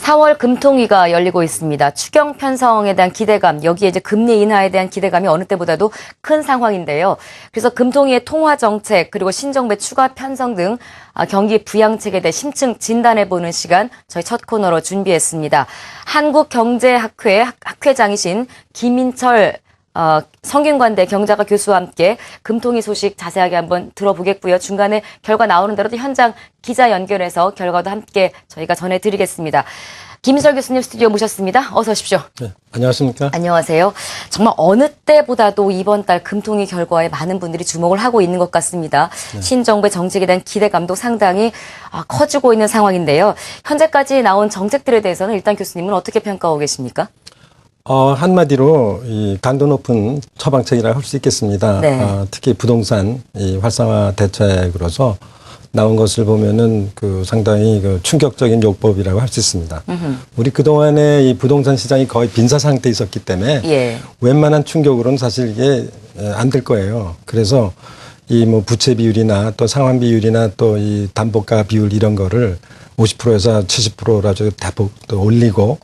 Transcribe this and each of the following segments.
4월 금통위가 열리고 있습니다. 추경 편성에 대한 기대감, 여기에 이제 금리 인하에 대한 기대감이 어느 때보다도 큰 상황인데요. 그래서 금통위의 통화 정책 그리고 신정부의 추가 편성 등 경기 부양책에 대해 심층 진단해보는 시간 저희 첫 코너로 준비했습니다. 한국경제학회 학회장이신 김인철 성균관대 경자가 교수와 함께 금통위 소식 자세하게 한번 들어보겠고요. 중간에 결과 나오는 대로 현장 기자 연결해서 결과도 함께 저희가 전해드리겠습니다. 김인철 교수님 스튜디오 모셨습니다. 어서 오십시오. 네, 안녕하십니까? 안녕하세요. 정말 어느 때보다도 이번 달 금통위 결과에 많은 분들이 주목을 하고 있는 것 같습니다. 네. 신정부의 정책에 대한 기대감도 상당히 커지고 있는 상황인데요. 현재까지 나온 정책들에 대해서는 일단 교수님은 어떻게 평가하고 계십니까? 한마디로 이 강도 높은 처방책이라 할 수 있겠습니다. 네. 특히 부동산 이 활성화 대책으로서 나온 것을 보면은 상당히 충격적인 요법이라고 할 수 있습니다. 우리 그동안에 이 부동산 시장이 거의 빈사 상태에 있었기 때문에 웬만한 충격으로는 사실 이게 안 될 거예요. 그래서 이 부채 비율이나 또 상환 비율이나 또 이 담보가 비율 이런 거를 50%에서 70%라 대폭 또 올리고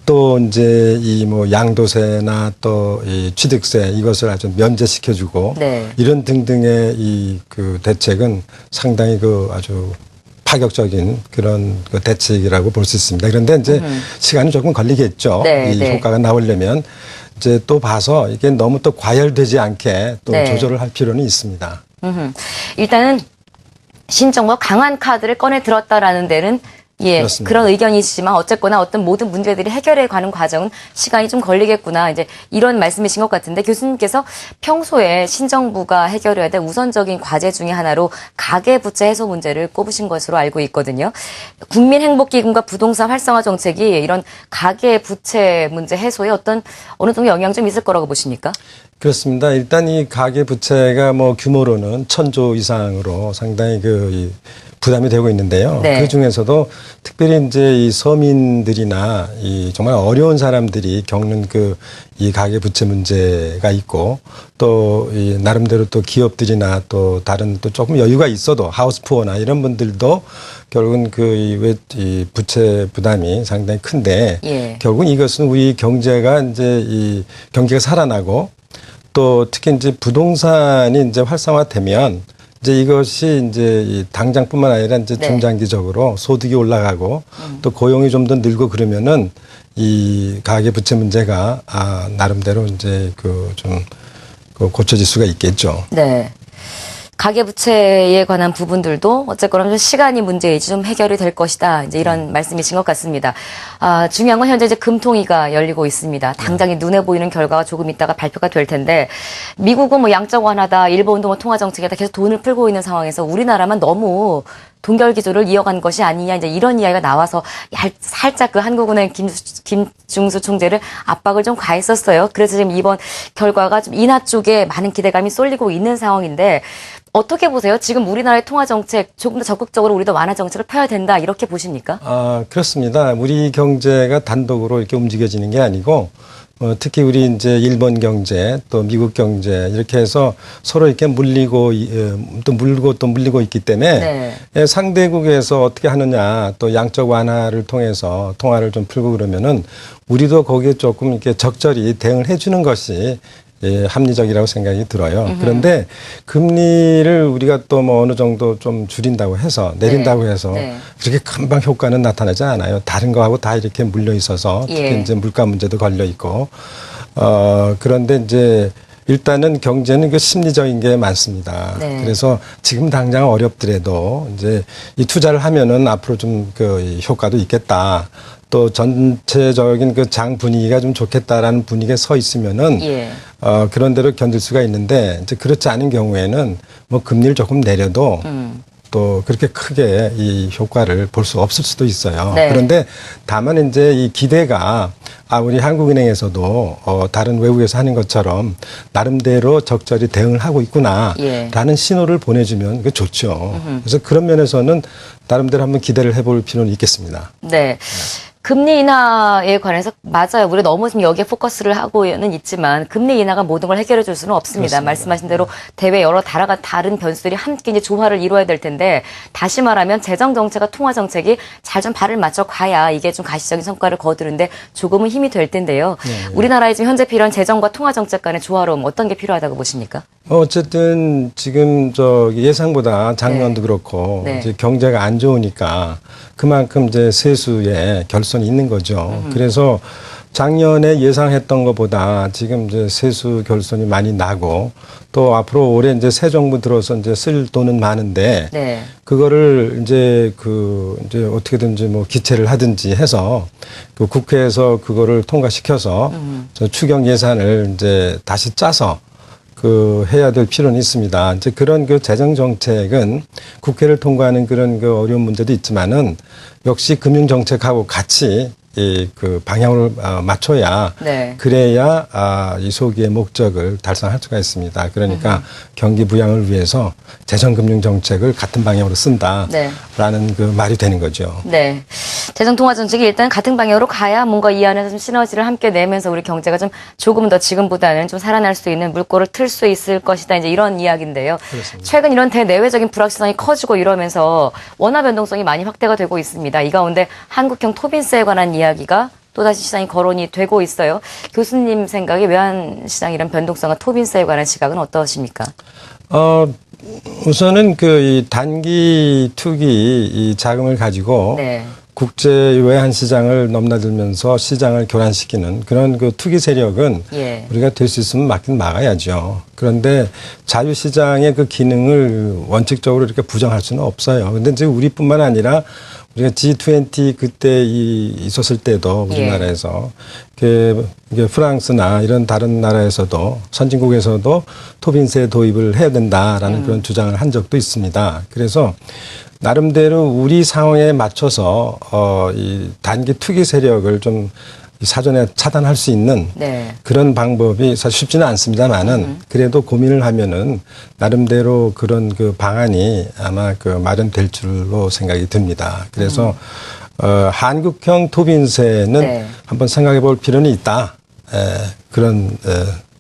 또 이제 이 양도세나 또 이 취득세 이것을 아주 면제시켜주고 이런 등등의 이 대책은 상당히 아주 파격적인 그런 대책이라고 볼 수 있습니다. 그런데 이제 시간이 조금 걸리겠죠. 효과가 나오려면 이제 또 봐서 이게 너무 또 과열되지 않게 또 조절을 할 필요는 있습니다. 일단은 신정부가 강한 카드를 꺼내 들었다라는 데는 그렇습니다. 그런 의견이시지만 어쨌거나 어떤 모든 문제들이 해결해 가는 과정은 시간이 좀 걸리겠구나. 이제 이런 말씀이신 것 같은데 교수님께서 평소에 신정부가 해결해야 될 우선적인 과제 중에 하나로 가계부채 해소 문제를 꼽으신 것으로 알고 있거든요. 국민행복기금과 부동산 활성화 정책이 이런 가계부채 문제 해소에 어느 정도 영향 좀 있을 거라고 보십니까? 그렇습니다. 일단 이 가계부채가 규모로는 1,000조 이상으로 상당히 부담이 되고 있는데요. 그 중에서도 특별히 이제 이 서민들이나 이 정말 어려운 사람들이 겪는 이 가계부채 문제가 있고 또 이 나름대로 또 기업들이나 또 다른 또 조금 여유가 있어도 하우스푸어나 이런 분들도 결국은 이 부채 부담이 상당히 큰데 결국은 이것은 우리 경제가 이제 이 경기가 살아나고 또 특히 이제 부동산이 이제 활성화되면 이제 이것이 이제 당장뿐만 아니라 이제 중장기적으로 소득이 올라가고 또 고용이 좀 더 늘고 그러면은 이 가계 부채 문제가 나름대로 이제 좀 고쳐질 수가 있겠죠. 네. 가계부채에 관한 부분들도 어쨌거나 좀 시간이 문제이지 좀 해결이 될 것이다. 이제 이런 말씀이신 것 같습니다. 중요한 건 현재 이제 금통위가 열리고 있습니다. 당장에 눈에 보이는 결과가 조금 있다가 발표가 될 텐데 미국은 양적 완화다, 일본도 통화 정책에다 계속 돈을 풀고 있는 상황에서 우리나라만 너무 동결 기조를 이어간 것이 아니냐 이제 이런 이야기가 나와서 살짝 한국은행 김중수 총재를 압박을 좀 가했었어요. 그래서 지금 이번 결과가 좀 인하 쪽에 많은 기대감이 쏠리고 있는 상황인데 어떻게 보세요? 지금 우리나라의 통화 정책 조금 더 적극적으로 우리도 완화 정책을 펴야 된다 이렇게 보십니까? 그렇습니다. 우리 경제가 단독으로 이렇게 움직여지는 게 아니고 특히 우리 이제 일본 경제 또 미국 경제 이렇게 해서 서로 이렇게 물리고 또 물고 또 물리고 있기 때문에 상대국에서 어떻게 하느냐 또 양적 완화를 통해서 통화를 좀 풀고 그러면은 우리도 거기에 조금 이렇게 적절히 대응을 해주는 것이 합리적이라고 생각이 들어요. 그런데 금리를 우리가 또 어느 정도 좀 줄인다고 해서 내린다고 해서 그렇게 금방 효과는 나타나지 않아요. 다른 거하고 다 이렇게 물려 있어서 특히 이제 물가 문제도 걸려 있고 그런데 이제 일단은 경제는 심리적인 게 많습니다. 그래서 지금 당장 어렵더라도 이제 이 투자를 하면은 앞으로 좀 효과도 있겠다. 또 전체적인 장 분위기가 좀 좋겠다라는 분위기에 서 있으면은 그런 대로 견딜 수가 있는데 이제 그렇지 않은 경우에는 금리를 조금 내려도 또 그렇게 크게 이 효과를 볼 수 없을 수도 있어요. 그런데 다만 이제 이 기대가 우리 한국은행에서도 다른 외국에서 하는 것처럼 나름대로 적절히 대응을 하고 있구나라는 신호를 보내주면 그게 좋죠. 그래서 그런 면에서는 나름대로 한번 기대를 해볼 필요는 있겠습니다. 네. 금리 인하에 관해서 맞아요. 우리 너무 지금 여기에 포커스를 하고는 있지만 금리 인하가 모든 걸 해결해 줄 수는 없습니다. 그렇습니다. 말씀하신 대로 대외 여러 다른 변수들이 함께 이제 조화를 이루어야 될 텐데 다시 말하면 재정 정책과 통화 정책이 잘 좀 발을 맞춰 가야 이게 좀 가시적인 성과를 거두는데 조금은 힘이 될 텐데요. 우리나라에 지금 현재 필요한 재정과 통화 정책 간의 조화로움 어떤 게 필요하다고 보십니까? 어쨌든 지금 예상보다 작년도 그렇고 네. 이제 경제가 안 좋으니까 그만큼 이제 세수에 결손이 있는 거죠. 그래서 작년에 예상했던 것보다 지금 이제 세수 결손이 많이 나고 또 앞으로 올해 이제 새 정부 들어서 이제 쓸 돈은 많은데 네. 그거를 이제 이제 어떻게든지 뭐 기체를 하든지 해서 그 국회에서 그거를 통과시켜서 저 추경 예산을 이제 다시 짜서 해야 될 필요는 있습니다. 이제 그런 재정 정책은 국회를 통과하는 그런 어려운 문제도 있지만은 역시 금융 정책하고 같이 그 방향을 맞춰야 네. 그래야 이 소기의 목적을 달성할 수가 있습니다. 그러니까 경기 부양을 위해서 재정 금융 정책을 같은 방향으로 쓴다라는 네. 말이 되는 거죠. 네. 재정 통화 정책이 일단 같은 방향으로 가야 뭔가 이 안에서 좀 시너지를 함께 내면서 우리 경제가 좀 조금 더 지금보다는 좀 살아날 수 있는 물꼬를 틀 수 있을 것이다. 이제 이런 이야기인데요. 그렇습니다. 최근 이런 대내외적인 불확실성이 커지고 이러면서 원화 변동성이 많이 확대가 되고 있습니다. 이 가운데 한국형 토빈세에 관한 이야기가 또다시 시장이 거론이 되고 있어요. 교수님 생각에 외환시장 이런 변동성과 토빈세에 관한 시각은 어떠십니까? 우선은 이 단기 투기 이 자금을 가지고 네. 국제 외환 시장을 넘나들면서 시장을 교란시키는 그런 투기 세력은 예. 우리가 될 수 있으면 막긴 막아야죠. 그런데 자유 시장의 그 기능을 원칙적으로 이렇게 부정할 수는 없어요. 근데 이제 우리뿐만 아니라 우리가 G20 그때 있었을 때도 우리나라에서 이게 프랑스나 이런 다른 나라에서도 선진국에서도 토빈세 도입을 해야 된다라는 그런 주장을 한 적도 있습니다. 그래서 나름대로 우리 상황에 맞춰서 이 단기 투기 세력을 좀 사전에 차단할 수 있는 네. 그런 방법이 사실 쉽지는 않습니다만은 그래도 고민을 하면은 나름대로 그런 방안이 아마 마련될 줄로 생각이 듭니다. 그래서 한국형 토빈세는 네. 한번 생각해 볼 필요는 있다. 그런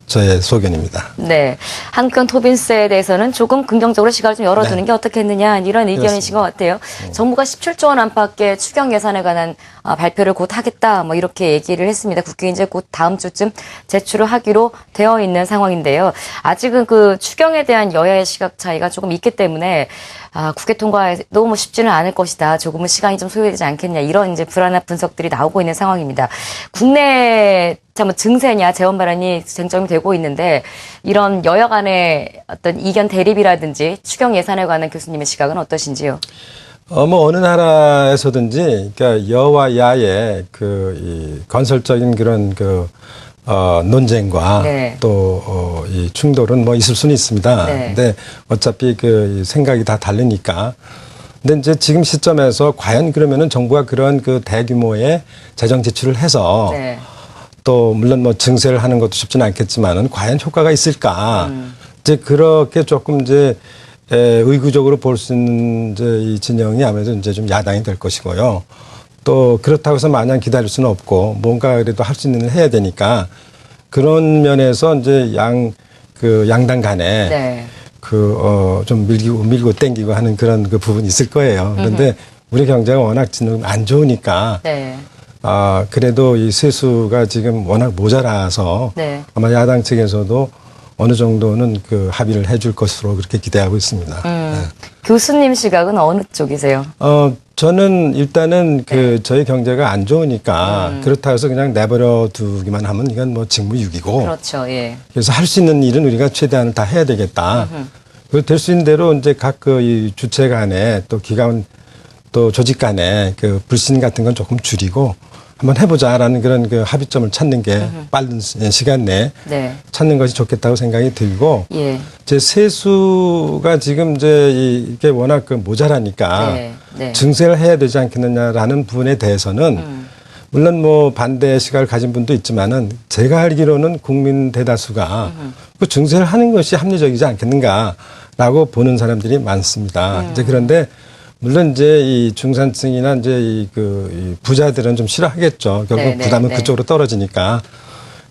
저의 소견입니다. 네. 한국형 토빈세에 대해서는 조금 긍정적으로 시각을 좀 열어두는 게 어떻겠느냐 이런 의견이신 것 같아요. 정부가 17조 원 안팎의 추경 예산에 관한 발표를 곧 하겠다 뭐 이렇게 얘기를 했습니다. 국회에 이제 곧 다음 주쯤 제출을 하기로 되어 있는 상황인데요. 아직은 그 추경에 대한 여야의 시각 차이가 조금 있기 때문에 국회 통과도 뭐 쉽지는 않을 것이다. 조금은 시간이 좀 소요되지 않겠냐. 이런 이제 불안한 분석들이 나오고 있는 상황입니다. 국내 뭐 증세냐 재원 발언이 쟁점이 되고 있는데 이런 여야 간의 어떤 이견 대립이라든지 추경 예산에 관한 교수님의 시각은 어떠신지요? 어느 나라에서든지 그러니까 여와 야의 이 건설적인 그런 논쟁과 네. 또 이 충돌은 뭐 있을 수는 있습니다. 네. 근데 어차피 생각이 다 다르니까. 근데 이제 지금 시점에서 과연 그러면은 정부가 그런 대규모의 재정 지출을 해서 네. 또 물론 뭐 증세를 하는 것도 쉽지는 않겠지만은 과연 효과가 있을까? 이제 그렇게 조금 이제 의구적으로 볼 수 있는 이제 이 진영이 아무래도 이제 좀 야당이 될 것이고요. 또 그렇다고 해서 마냥 기다릴 수는 없고 뭔가 그래도 할 수 있는 일을 해야 되니까 그런 면에서 이제 양당 간에 네. 좀 밀고 땡기고 하는 그런 부분이 있을 거예요. 그런데 우리 경제가 워낙 지금 안 좋으니까 네. 그래도 이 세수가 지금 워낙 모자라서 네. 아마 야당 측에서도 어느 정도는 합의를 해줄 것으로 그렇게 기대하고 있습니다. 네. 교수님 시각은 어느 쪽이세요? 저는 일단은 저희 경제가 안 좋으니까 그렇다고 해서 그냥 내버려 두기만 하면 이건 뭐 직무유기고. 그렇죠. 예. 그래서 할 수 있는 일은 우리가 최대한 다 해야 되겠다. 될 수 있는 대로 이제 각 이 주체 간에 또 기관 또 조직 간에 불신 같은 건 조금 줄이고 한번 해보자라는 그런 합의점을 찾는 게 빠른 시간 내에 네. 찾는 것이 좋겠다고 생각이 들고 예. 제 세수가 지금 이제 이게 워낙 모자라니까 네. 네. 증세를 해야 되지 않겠느냐라는 부분에 대해서는 물론 뭐 반대 시각을 가진 분도 있지만은 제가 알기로는 국민 대다수가 증세를 하는 것이 합리적이지 않겠는가라고 보는 사람들이 많습니다. 이제 그런데 물론 이제 이 중산층이나 이제 이 부자들은 좀 싫어하겠죠. 결국 네, 네, 부담은 네. 그쪽으로 떨어지니까.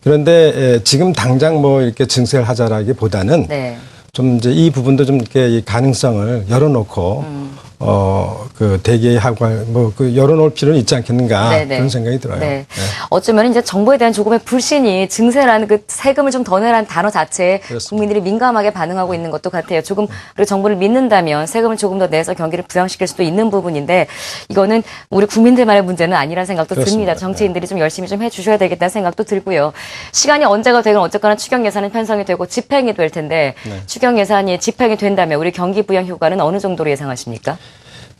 그런데 지금 당장 뭐 이렇게 증세를 하자라기보다는 네. 좀 이제 이 부분도 좀 이렇게 이 가능성을 열어놓고 그 대기하고 그 열어놓을 필요는 있지 않겠는가 네네. 그런 생각이 들어요. 네. 네. 어쩌면 이제 정부에 대한 조금의 불신이 증세라는 그 세금을 좀 더 내라는 단어 자체에 그렇습니다. 국민들이 민감하게 반응하고 있는 것도 같아요. 조금 그리고 정부를 믿는다면 세금을 조금 더 내서 경기를 부양시킬 수도 있는 부분인데 이거는 우리 국민들만의 문제는 아니라는 생각도 그렇습니다. 듭니다. 정치인들이 좀 열심히 좀 해주셔야 되겠다는 생각도 들고요. 시간이 언제가 되건 어쨌거나 추경 예산은 편성이 되고 집행이 될 텐데 네. 추경 예산이 집행이 된다면 우리 경기 부양 효과는 어느 정도로 예상하십니까?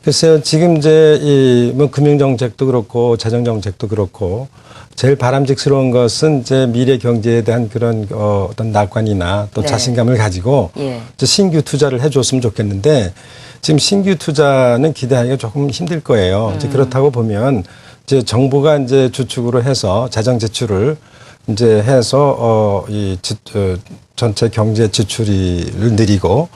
글쎄요, 지금 이제 뭐 금융정책도 그렇고 재정정책도 그렇고 제일 바람직스러운 것은 이제 미래 경제에 대한 그런 어떤 낙관이나 또 네. 자신감을 가지고 예. 이제 신규 투자를 해줬으면 좋겠는데 지금 신규 투자는 기대하기가 조금 힘들 거예요. 이제 그렇다고 보면 이제 정부가 이제 주축으로 해서 재정 지출을 이제 해서 전체 경제 지출을 늘리고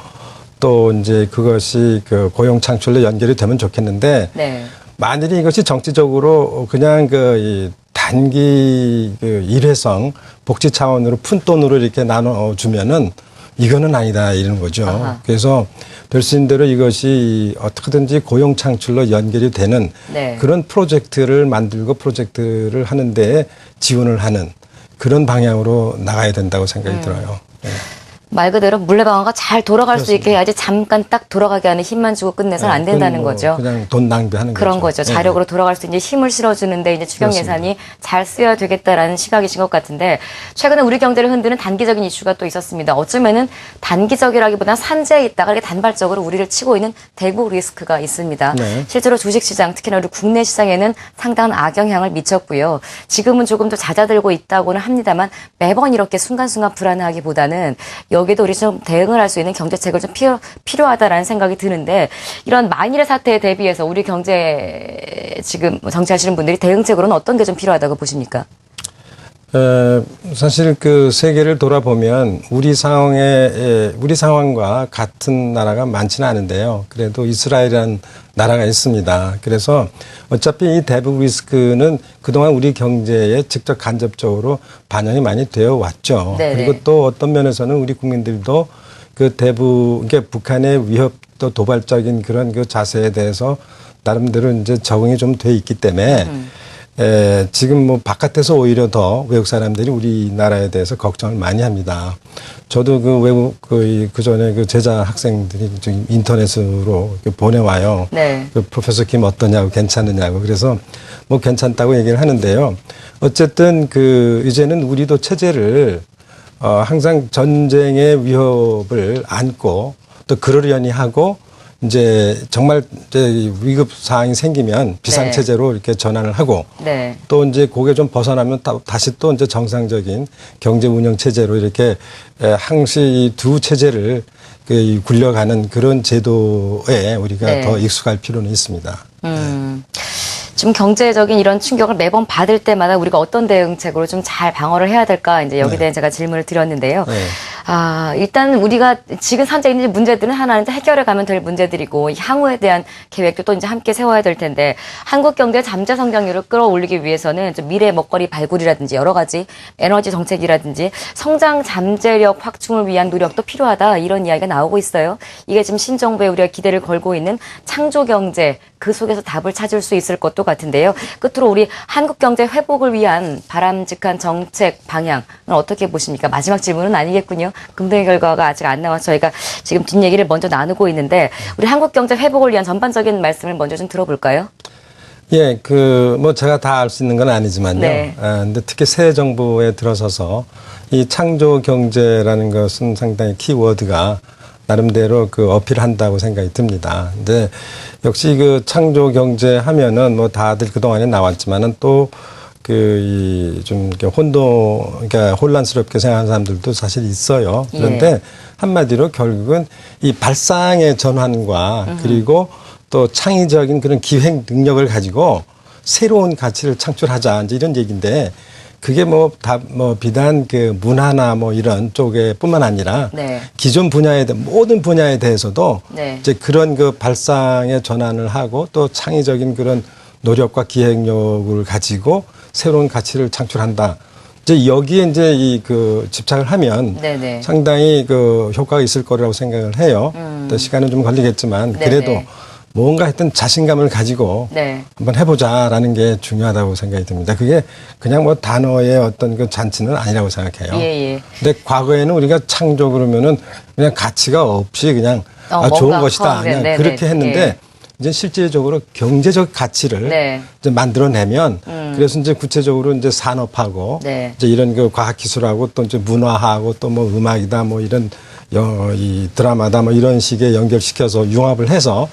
또 이제 그것이 그 고용 창출로 연결이 되면 좋겠는데 네. 만일에 이것이 정치적으로 그냥 이 단기 일회성 복지 차원으로 푼 돈으로 이렇게 나눠 주면은 이거는 아니다 이러는 거죠. 아하. 그래서 별수인 대로 이것이 어떻게든지 고용 창출로 연결이 되는 네. 그런 프로젝트를 만들고 프로젝트를 하는데 지원을 하는 그런 방향으로 나가야 된다고 생각이 들어요. 네. 말 그대로 물레방아가 잘 돌아갈 수 있게 해야지 잠깐 딱 돌아가게 하는 힘만 주고 끝내서는 안 된다는 그건 뭐 거죠. 그냥 돈 낭비하는 그런 거죠. 네. 자력으로 돌아갈 수 있는 힘을 실어주는데 이제 추경 그렇습니다. 예산이 잘 쓰여야 되겠다라는 시각이신 것 같은데 최근에 우리 경제를 흔드는 단기적인 이슈가 또 있었습니다. 어쩌면은 단기적이라기보다 산재에 있다가 이렇게 단발적으로 우리를 치고 있는 대구 리스크가 있습니다. 네. 실제로 주식시장 특히나 우리 국내 시장에는 상당한 악영향을 미쳤고요. 지금은 조금 더 잦아들고 있다고는 합니다만 매번 이렇게 순간순간 불안해하기보다는 여기도 우리 좀 대응을 할 수 있는 경제책을 좀 필요하다라는 생각이 드는데 이런 만일의 사태에 대비해서 우리 경제 지금 정치하시는 분들이 대응책으로는 어떤 게 좀 필요하다고 보십니까? 사실 그 세계를 돌아보면 우리 상황과 같은 나라가 많지는 않은데요. 그래도 이스라엘이라는 나라가 있습니다. 그래서 어차피 이 대북 리스크는 그동안 우리 경제에 직접 간접적으로 반영이 많이 되어 왔죠. 네네. 그리고 또 어떤 면에서는 우리 국민들도 그 대북, 그러니까 북한의 위협 또 도발적인 그런 그 자세에 대해서 나름대로 이제 적응이 좀 돼 있기 때문에 지금 뭐 바깥에서 오히려 더 외국 사람들이 우리나라에 대해서 걱정을 많이 합니다. 저도 그 외국 그 전에 그 제자 학생들이 지금 인터넷으로 보내와요. 네. 그 프로페서 김 어떠냐고 괜찮으냐고 그래서 뭐 괜찮다고 얘기를 하는데요. 어쨌든 그 이제는 우리도 체제를 항상 전쟁의 위협을 안고 또 그러려니 하고 이제 정말 이제 위급 상황이 생기면 비상체제로 이렇게 전환을 하고 네. 또 이제 그게 좀 벗어나면 다시 또 이제 정상적인 경제 운영 체제로 이렇게 항시 이 두 체제를 굴려가는 그런 제도에 우리가 네. 더 익숙할 필요는 있습니다. 지금 경제적인 이런 충격을 매번 받을 때마다 우리가 어떤 대응책으로 좀 잘 방어를 해야 될까 이제 여기에 네. 대한 제가 질문을 드렸는데요. 네. 일단 우리가 지금 현재 있는 문제들은 하나는 이제 해결해 가면 될 문제들이고 향후에 대한 계획도 또 이제 함께 세워야 될 텐데 한국 경제 잠재 성장률을 끌어올리기 위해서는 좀 미래 먹거리 발굴이라든지 여러 가지 에너지 정책이라든지 성장 잠재력 확충을 위한 노력도 필요하다 이런 이야기가 나오고 있어요. 이게 지금 신정부에 우리가 기대를 걸고 있는 창조 경제 그 속에서 답을 찾을 수 있을 것도 같은데요. 끝으로 우리 한국 경제 회복을 위한 바람직한 정책 방향은 어떻게 보십니까? 마지막 질문은 아니겠군요. 금동의 결과가 아직 안 나와서 저희가 지금 뒷얘기를 먼저 나누고 있는데 우리 한국 경제 회복을 위한 전반적인 말씀을 먼저 좀 들어볼까요? 예, 뭐 제가 다 알 수 있는 건 아니지만요. 네. 근데 특히 새 정부에 들어서서 이 창조 경제라는 것은 상당히 키워드가 나름대로 그 어필한다고 생각이 듭니다. 근데 역시 그 창조 경제 하면은 뭐 다들 그동안에 나왔지만은 또 좀 그러니까 혼란스럽게 생각하는 사람들도 사실 있어요. 그런데 한마디로 결국은 이 발상의 전환과 그리고 또 창의적인 그런 기획 능력을 가지고 새로운 가치를 창출하자 이제 이런 얘기인데 그게 비단 그 문화나 이런 쪽에뿐만 아니라 네. 기존 분야에 모든 분야에 대해서도 네. 이제 그런 그 발상의 전환을 하고 또 창의적인 그런 노력과 기획력을 가지고 새로운 가치를 창출한다. 이제 여기에 이제 그 집착을 하면 네네. 상당히 그 효과가 있을 거라고 생각을 해요. 또 시간은 좀 걸리겠지만 그래도 네네. 뭔가 하여튼 자신감을 가지고 네. 한번 해보자라는 게 중요하다고 생각이 듭니다. 그게 그냥 단어의 어떤 그 잔치는 아니라고 생각해요. 예, 예. 근데 과거에는 우리가 창조 그러면은 그냥 가치가 없이 그냥 뭔가 좋은 것이다. 그냥 네네. 그렇게 했는데 예. 이제 실질적으로 경제적 가치를 네. 이제 만들어내면 그래서 이제 구체적으로 이제 산업하고 네. 이제 이런 그 과학기술하고 또 이제 문화하고 또 음악이다 이런 이 드라마다 이런 식의 연결시켜서 융합을 해서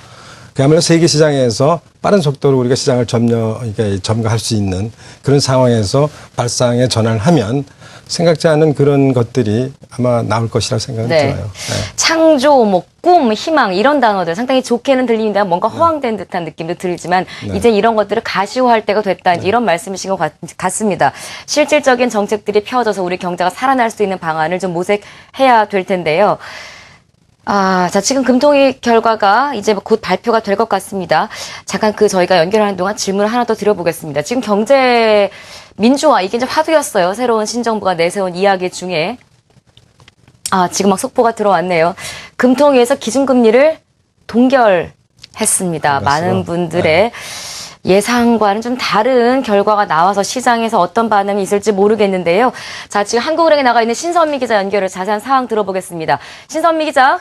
그야말로 세계 시장에서 빠른 속도로 우리가 시장을 점거할 수 있는 그런 상황에서 발상의 전환을 하면 생각지 않은 그런 것들이 아마 나올 것이라고 생각이 네. 들어요. 네. 창조, 꿈, 희망 이런 단어들 상당히 좋게는 들립니다. 뭔가 허황된 듯한 느낌도 들지만 이제 이런 것들을 가시화할 때가 됐다. 이제 이런 말씀이신 것 같습니다. 실질적인 정책들이 펴져서 우리 경제가 살아날 수 있는 방안을 좀 모색해야 될 텐데요. 자, 지금 금통위 결과가 이제 곧 발표가 될 것 같습니다. 잠깐 저희가 연결하는 동안 질문을 하나 더 드려보겠습니다. 지금 경제 민주화, 이게 이제 화두였어요. 새로운 신정부가 내세운 이야기 중에. 지금 막 속보가 들어왔네요. 금통위에서 기준금리를 동결했습니다. 많은 분들의 예상과는 좀 다른 결과가 나와서 시장에서 어떤 반응이 있을지 모르겠는데요. 자, 지금 한국은행에 나가 있는 신선미 기자 연결을 자세한 상황 들어보겠습니다. 신선미 기자.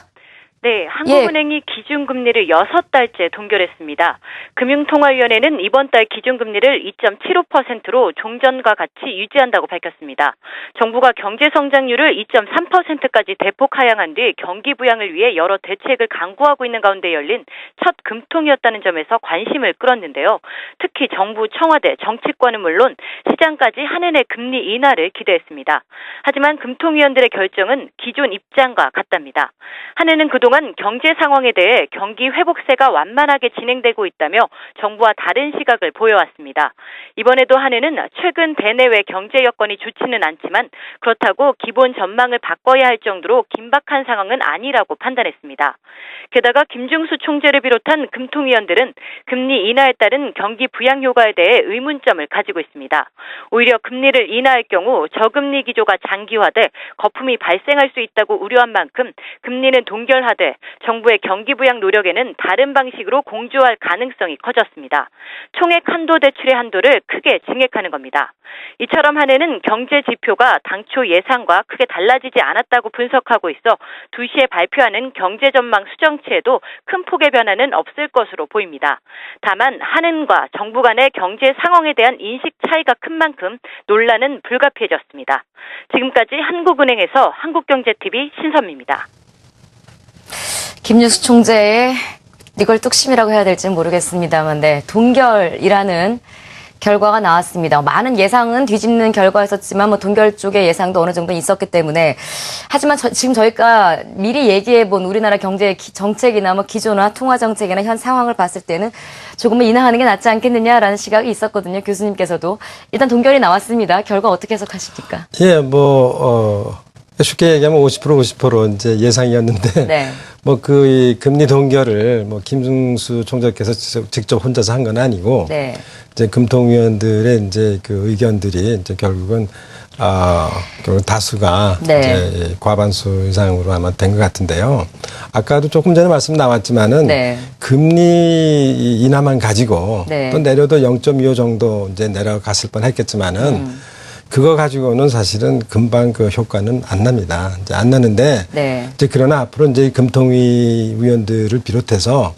네, 한국은행이 기준금리를 6달째 동결했습니다. 금융통화위원회는 이번 달 기준금리를 2.75%로 종전과 같이 유지한다고 밝혔습니다. 정부가 경제성장률을 2.3%까지 대폭 하향한 뒤 경기 부양을 위해 여러 대책을 강구하고 있는 가운데 열린 첫 금통이었다는 점에서 관심을 끌었는데요. 특히 정부, 청와대, 정치권은 물론 시장까지 한은의 금리 인하를 기대했습니다. 하지만 금통위원들의 결정은 기존 입장과 같답니다. 한은은 그동안 경제 상황에 대해 경기 회복세가 완만하게 진행되고 있다며 정부와 다른 시각을 보여왔습니다. 이번에도 한은은 최근 대내외 경제 여건이 좋지는 않지만 그렇다고 기본 전망을 바꿔야 할 정도로 긴박한 상황은 아니라고 판단했습니다. 게다가 김중수 총재를 비롯한 금통위원들은 금리 인하에 따른 경기 부양 효과에 대해 의문점을 가지고 있습니다. 오히려 금리를 인하할 경우 저금리 기조가 장기화돼 거품이 발생할 수 있다고 우려한 만큼 금리는 동결하되 정부의 경기 부양 노력에는 다른 방식으로 공조할 가능성이 커졌습니다. 총액 한도 대출의 한도를 크게 증액하는 겁니다. 이처럼 한해는 경제 지표가 당초 예상과 크게 달라지지 않았다고 분석하고 있어 2시에 발표하는 경제 전망 수정치에도 큰 폭의 변화는 없을 것으로 보입니다. 다만 한은과 정부 간의 경제 상황에 대한 인식 차이가 큰 만큼 논란은 불가피해졌습니다. 지금까지 한국은행에서 한국경제TV 신선미입니다. 김유수 총재의 이걸 뚝심이라고 해야 될지는 모르겠습니다만, 동결이라는 결과가 나왔습니다. 많은 예상은 뒤집는 결과였었지만, 동결 쪽의 예상도 어느 정도 있었기 때문에. 하지만 지금 저희가 미리 얘기해본 우리나라 경제 정책이나 기조나 통화 정책이나 현 상황을 봤을 때는 조금은 인하하는 게 낫지 않겠느냐라는 시각이 있었거든요. 교수님께서도. 일단 동결이 나왔습니다. 결과 어떻게 해석하십니까? 예, 쉽게 얘기하면 50% 이제 예상이었는데, 네. 이 금리 동결을 김승수 총재께서 직접 혼자서 한 건 아니고, 네. 이제 금통위원들의 이제 그 의견들이 이제 결국 다수가 네. 이제 과반수 이상으로 아마 된 것 같은데요. 아까도 조금 전에 말씀 나왔지만은 네. 금리 인하만 가지고 네. 또 내려도 0.25 정도 이제 내려갔을 뻔 했겠지만은 그거 가지고는 사실은 금방 그 효과는 안 납니다. 이제 안 나는데 네. 이제 그러나 앞으로 이제 금통위 위원들을 비롯해서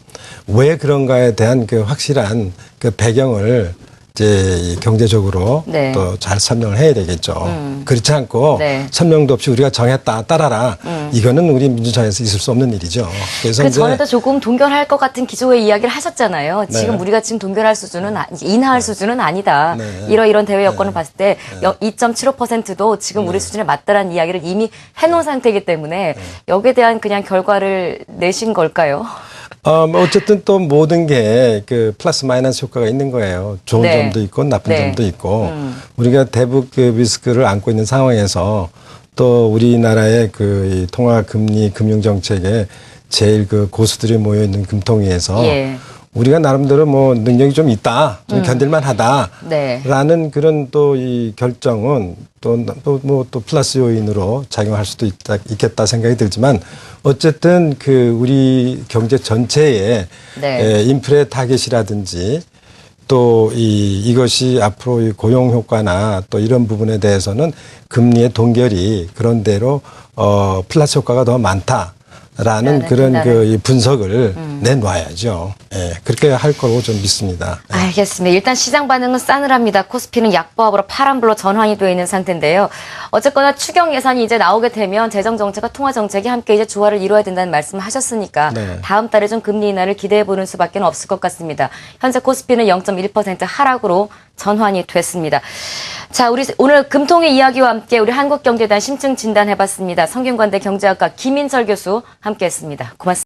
왜 그런가에 대한 그 확실한 그 배경을 이제 경제적으로 네. 또 잘 설명을 해야 되겠죠. 그렇지 않고 네. 설명도 없이 우리가 정했다 따라라 이거는 우리 민주사회에서 있을 수 없는 일이죠. 그래서 그 전에도 조금 동결할 것 같은 기조의 이야기를 하셨잖아요. 네. 지금 우리가 지금 동결할 수준은 인하할 수준은 아니다. 네. 이런 대외 여건을 봤을 때 2.75%도 지금 우리 수준에 맞다라는 이야기를 이미 해놓은 상태이기 때문에 여기에 대한 그냥 결과를 내신 걸까요? 어쨌든 또 모든 게 그 플러스 마이너스 효과가 있는 거예요. 좋은 네. 점도 있고 나쁜 네. 점도 있고 우리가 대북 그 리스크를 안고 있는 상황에서 또 우리나라의 그 통화 금리 금융 정책에 제일 그 고수들이 모여 있는 금통위에서 예. 우리가 나름대로 뭐 능력이 좀 있다, 좀 견딜만 하다라는 네. 그런 또 이 결정은 또 플러스 요인으로 작용할 수도 있겠다 생각이 들지만 어쨌든 그 우리 경제 전체의 네. 인플레 타겟이라든지 또 이것이 앞으로 이 고용 효과나 또 이런 부분에 대해서는 금리의 동결이 그런 대로 플러스 효과가 더 많다. 라는 그런 이 분석을 내놔야죠. 예, 그렇게 할 거라고 좀 믿습니다. 예. 알겠습니다. 일단 시장 반응은 싸늘합니다. 코스피는 약보합으로 파란불로 전환이 되어 있는 상태인데요. 어쨌거나 추경 예산이 이제 나오게 되면 재정정책과 통화정책이 함께 이제 조화를 이루어야 된다는 말씀을 하셨으니까 네. 다음 달에 좀 금리 인하를 기대해 보는 수밖에 없을 것 같습니다. 현재 코스피는 0.1% 하락으로 전환이 됐습니다. 자, 우리 오늘 금통위 이야기와 함께 우리 한국경제단 심층 진단해봤습니다. 성균관대 경제학과 김인설 교수 함께했습니다. 고맙습니다.